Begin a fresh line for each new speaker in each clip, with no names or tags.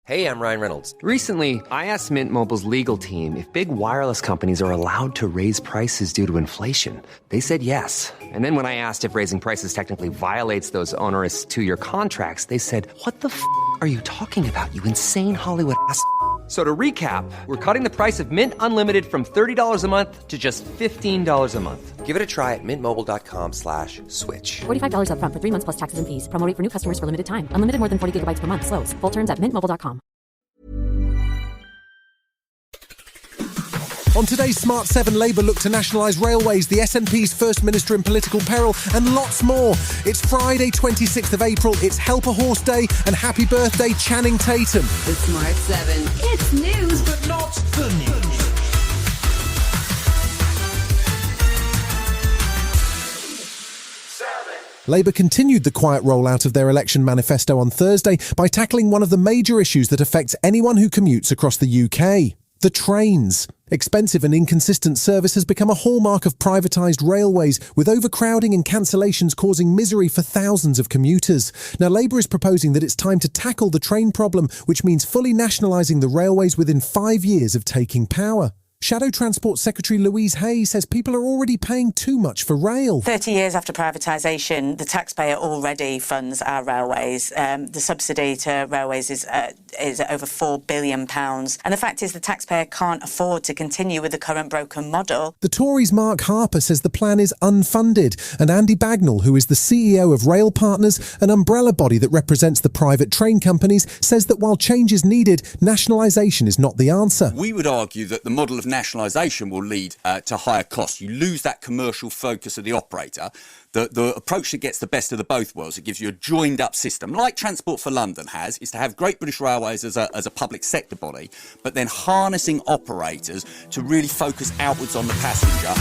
Hey, I'm Ryan Reynolds.
Recently, I asked Mint Mobile's legal team if big wireless companies are allowed to raise prices due to inflation. They said yes. And then when I asked if raising prices technically violates those onerous two-year contracts, they said, "What the f*** are you talking about, you insane Hollywood ass?" So to recap, we're cutting the price of Mint Unlimited from $30 a month to just $15 a month.
Give it a try at mintmobile.com/switch.
$45 up front for 3 months plus taxes and fees. Promo rate for new customers for limited time. Unlimited more than 40 gigabytes per month. Slows full terms at mintmobile.com.
On today's Smart 7, Labour look to nationalise railways, the SNP's First Minister in political peril, and lots more. It's Friday, 26th of April. It's Help a Horse Day, and happy birthday, Channing Tatum.
The Smart 7. It's news, but not the news.
Labour continued the quiet rollout of their election manifesto on Thursday by tackling one of the major issues that affects anyone who commutes across the UK. The trains. Expensive and inconsistent service has become a hallmark of privatised railways, with overcrowding and cancellations causing misery for thousands of commuters. Now, Labour is proposing that it's time to tackle the train problem, which means fully nationalising the railways within 5 years of taking power. Shadow Transport Secretary Louise Hay says people are already paying too much for rail.
30 years after privatisation, the taxpayer already funds our railways. The subsidy to railways is over £4 billion. And the fact is the taxpayer can't afford to continue with the current broken model.
The Tories' Mark Harper says the plan is unfunded. And Andy Bagnall, who is the CEO of Rail Partners, an umbrella body that represents the private train companies, says that while change is needed, nationalisation is not the answer.
We would argue that the model of nationalisation will lead to higher costs. You lose that commercial focus of the operator. The approach that gets the best of the both worlds, it gives you a joined-up system, like Transport for London has, is to have Great British Railways as a public sector body, but then harnessing operators to really focus outwards on the passenger.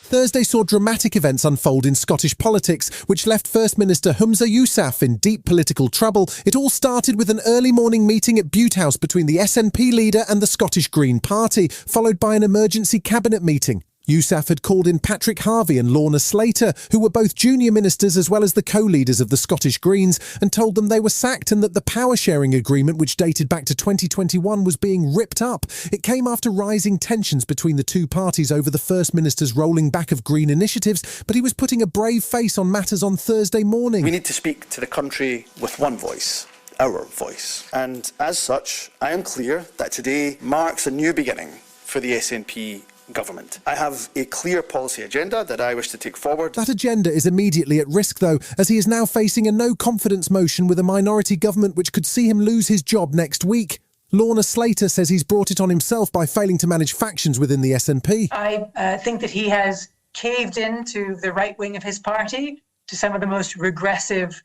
Thursday saw dramatic events unfold in Scottish politics, which left First Minister Humza Yousaf in deep political trouble. It all started with an early morning meeting at Bute House between the SNP leader and the Scottish Green Party, followed by an emergency cabinet meeting. Yousaf had called in Patrick Harvie and Lorna Slater, who were both junior ministers as well as the co-leaders of the Scottish Greens, and told them they were sacked and that the power-sharing agreement, which dated back to 2021, was being ripped up. It came after rising tensions between the two parties over the First Minister's rolling back of Green initiatives, but he was putting a brave face on matters on Thursday morning.
We need to speak to the country with one voice. Our voice. And as such, I am clear that today marks a new beginning for the SNP government. I have a clear policy agenda that I wish to take forward.
That agenda is immediately at risk, though, as he is now facing a no-confidence motion with a minority government which could see him lose his job next week. Lorna Slater says he's brought it on himself by failing to manage factions within the SNP.
I think that he has caved into the right wing of his party, to some of the most regressive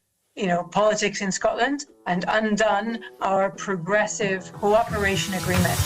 politics in Scotland, and undone our progressive cooperation agreement.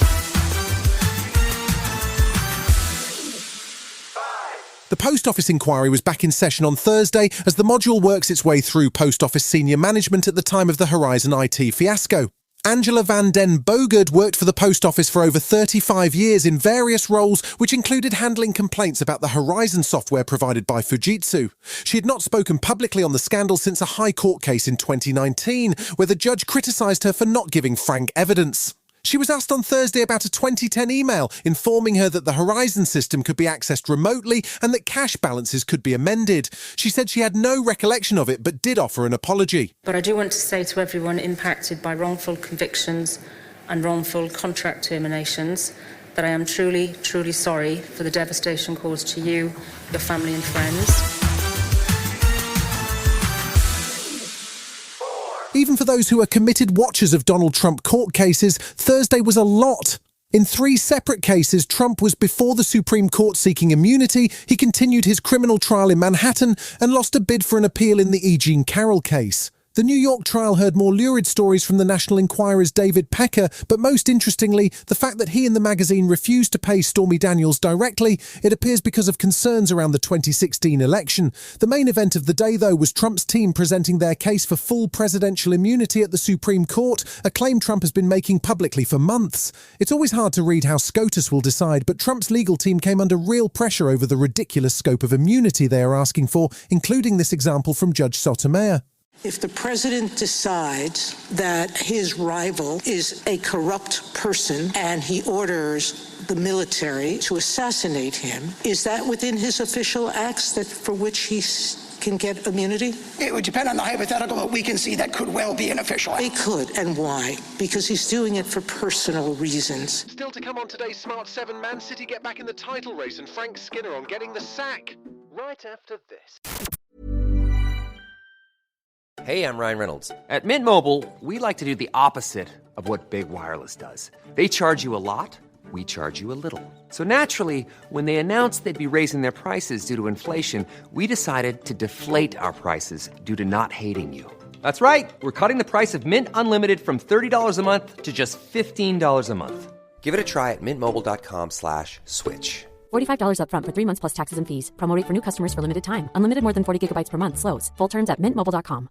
The Post Office inquiry was back in session on Thursday as the module works its way through Post Office senior management at the time of the Horizon IT fiasco. Angela van den Bogert worked for the Post Office for over 35 years in various roles, which included handling complaints about the Horizon software provided by Fujitsu. She had not spoken publicly on the scandal since a High Court case in 2019, where the judge criticised her for not giving frank evidence. She was asked on Thursday about a 2010 email informing her that the Horizon system could be accessed remotely and that cash balances could be amended. She said she had no recollection of it, but did offer an apology.
But I do want to say to everyone impacted by wrongful convictions and wrongful contract terminations that I am truly, truly sorry for the devastation caused to you, your family and friends.
Even for those who are committed watchers of Donald Trump court cases, Thursday was a lot. In 3 separate cases, Trump was before the Supreme Court seeking immunity, he continued his criminal trial in Manhattan, and lost a bid for an appeal in the E. Jean Carroll case. The New York trial heard more lurid stories from the National Enquirer's David Pecker, but most interestingly, the fact that he and the magazine refused to pay Stormy Daniels directly, it appears because of concerns around the 2016 election. The main event of the day, though, was Trump's team presenting their case for full presidential immunity at the Supreme Court, a claim Trump has been making publicly for months. It's always hard to read how SCOTUS will decide, but Trump's legal team came under real pressure over the ridiculous scope of immunity they are asking for, including this example from Judge Sotomayor.
If the president decides that his rival is a corrupt person and he orders the military to assassinate him, is that within his official acts that for which he can get immunity?
It would depend on the hypothetical, but we can see that could well be an official act.
It could, and why? Because he's doing it for personal reasons.
Still to come on today's Smart 7, Man City get back in the title race and Frank Skinner on getting the sack. Right after this.
Hey, I'm Ryan Reynolds.
At Mint Mobile, we like to do the opposite of what Big Wireless does. They charge you a lot, we charge you a little. So naturally, when they announced they'd be raising their prices due to inflation, we decided to deflate our prices due to not hating you. That's right. We're cutting the price of Mint Unlimited from $30 a month to just $15 a month.
Give it a try at mintmobile.com/switch.
$45 up front for 3 months plus taxes and fees. Promo rate for new customers for limited time. Unlimited more than 40 gigabytes per month. Slows full terms at mintmobile.com.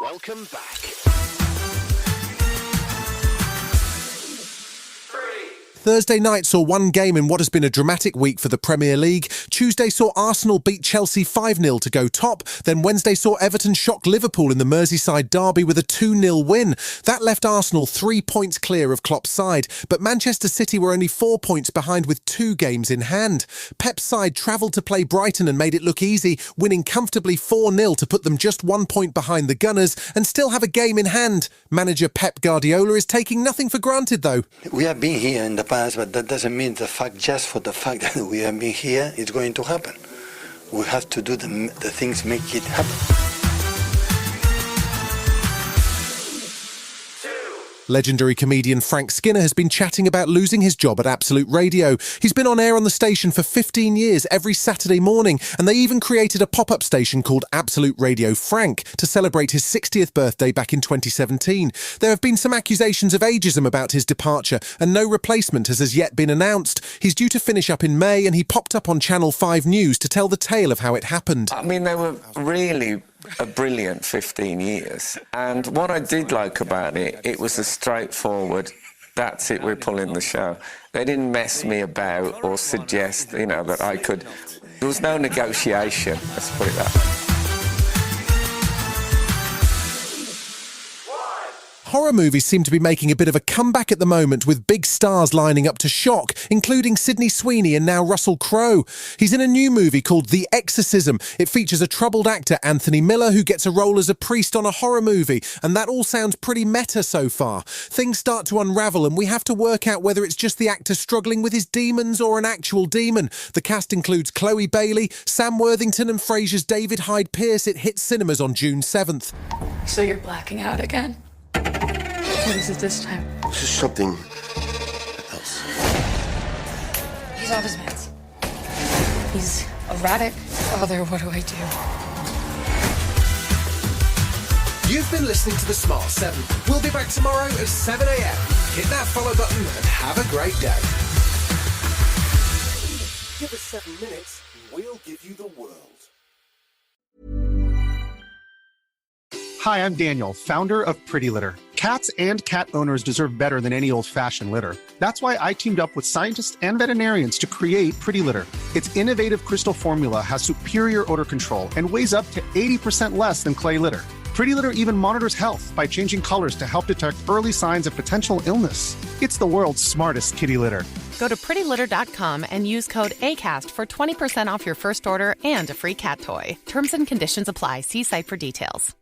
Welcome back. Thursday night saw one game in what has been a dramatic week for the Premier League. Tuesday saw Arsenal beat Chelsea 5-0 to go top. Then Wednesday saw Everton shock Liverpool in the Merseyside derby with a 2-0 win. That left Arsenal 3 points clear of Klopp's side, but Manchester City were only 4 points behind with 2 games in hand. Pep's side travelled to play Brighton and made it look easy, winning comfortably 4-0 to put them just 1 point behind the Gunners and still have a game in hand. Manager Pep Guardiola is taking nothing for granted though.
We have been here in the past, but that doesn't mean just for the fact that we have been here, it's going to happen. We have to do the things make it happen.
Legendary comedian Frank Skinner has been chatting about losing his job at Absolute Radio. He's been on air on the station for 15 years every Saturday morning, and they even created a pop-up station called Absolute Radio Frank to celebrate his 60th birthday back in 2017. There have been some accusations of ageism about his departure, and no replacement has as yet been announced. He's due to finish up in May, and he popped up on Channel 5 News to tell the tale of how it happened.
I mean, they were really a brilliant 15 years. And what I did like about it, it was a straightforward, that's it, we're pulling the show. They didn't mess me about or suggest, that I could... There was no negotiation, let's put it that way.
Horror movies seem to be making a bit of a comeback at the moment, with big stars lining up to shock, including Sydney Sweeney and now Russell Crowe. He's in a new movie called The Exorcism. It features a troubled actor, Anthony Miller, who gets a role as a priest on a horror movie, and that all sounds pretty meta so far. Things start to unravel, and we have to work out whether it's just the actor struggling with his demons or an actual demon. The cast includes Chloe Bailey, Sam Worthington and Frasier's David Hyde Pierce. It hits cinemas on June 7th.
So you're blacking out again? What is it this time?
This is something else.
He's off his meds. He's erratic. Father, what do I do?
You've been listening to The Smart 7. We'll be back tomorrow at 7 a.m. Hit that follow button and have a great day. Give us 7 minutes and we'll give you the world.
Hi, I'm Daniel, founder of Pretty Litter. Cats and cat owners deserve better than any old-fashioned litter. That's why I teamed up with scientists and veterinarians to create Pretty Litter. Its innovative crystal formula has superior odor control and weighs up to 80% less than clay litter. Pretty Litter even monitors health by changing colors to help detect early signs of potential illness. It's the world's smartest kitty litter.
Go to prettylitter.com and use code ACAST for 20% off your first order and a free cat toy. Terms and conditions apply. See site for details.